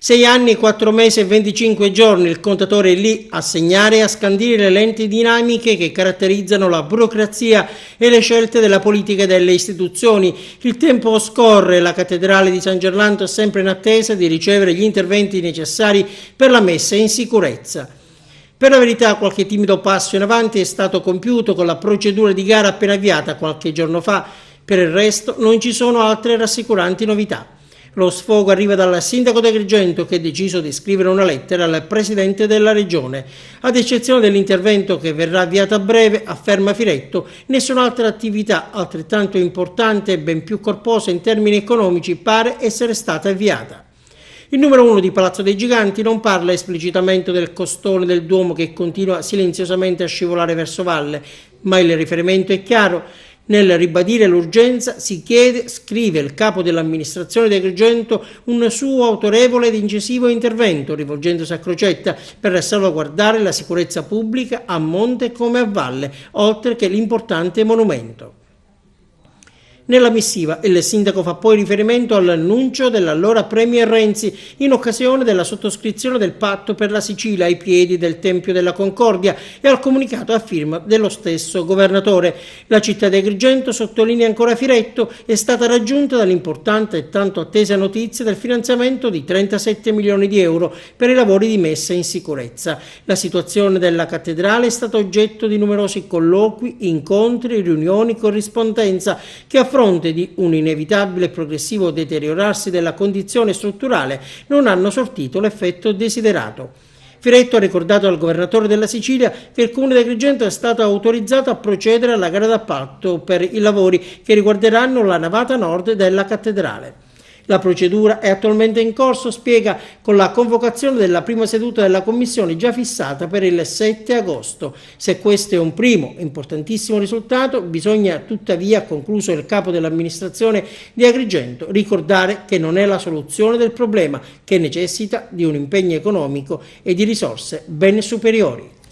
6 anni, 4 mesi e 25 giorni, il contatore è lì a segnare e a scandire le lenti dinamiche che caratterizzano la burocrazia e le scelte della politica e delle istituzioni. Il tempo scorre, la cattedrale di San Gerlando è sempre in attesa di ricevere gli interventi necessari per la messa in sicurezza. Per la verità qualche timido passo in avanti è stato compiuto con la procedura di gara appena avviata qualche giorno fa, per il resto non ci sono altre rassicuranti novità. Lo sfogo arriva dal sindaco di Agrigento che ha deciso di scrivere una lettera al presidente della regione. Ad eccezione dell'intervento che verrà avviato a breve, afferma Firetto, nessun'altra attività altrettanto importante e ben più corposa in termini economici pare essere stata avviata. Il numero 1 di Palazzo dei Giganti non parla esplicitamente del costone del Duomo che continua silenziosamente a scivolare verso valle, ma il riferimento è chiaro. Nel ribadire l'urgenza si chiede, scrive il capo dell'amministrazione di Agrigento, un suo autorevole ed incisivo intervento, rivolgendosi a Crocetta, per salvaguardare la sicurezza pubblica a monte come a valle, oltre che l'importante monumento. Nella missiva il sindaco fa poi riferimento all'annuncio dell'allora premier Renzi in occasione della sottoscrizione del patto per la Sicilia ai piedi del Tempio della Concordia e al comunicato a firma dello stesso governatore. La città di Agrigento, sottolinea ancora Firetto, è stata raggiunta dall'importante e tanto attesa notizia del finanziamento di 37 milioni di euro per i lavori di messa in sicurezza. La situazione della cattedrale è stata oggetto di numerosi colloqui, incontri, riunioni, corrispondenza che a fronte di un inevitabile e progressivo deteriorarsi della condizione strutturale non hanno sortito l'effetto desiderato. Firetto ha ricordato al governatore della Sicilia che il Comune di Agrigento è stato autorizzato a procedere alla gara d'appalto per i lavori che riguarderanno la navata nord della cattedrale. La procedura è attualmente in corso, spiega, con la convocazione della prima seduta della commissione già fissata per il 7 agosto. Se questo è un primo importantissimo risultato, bisogna tuttavia, ha concluso il capo dell'amministrazione di Agrigento, ricordare che non è la soluzione del problema, che necessita di un impegno economico e di risorse ben superiori.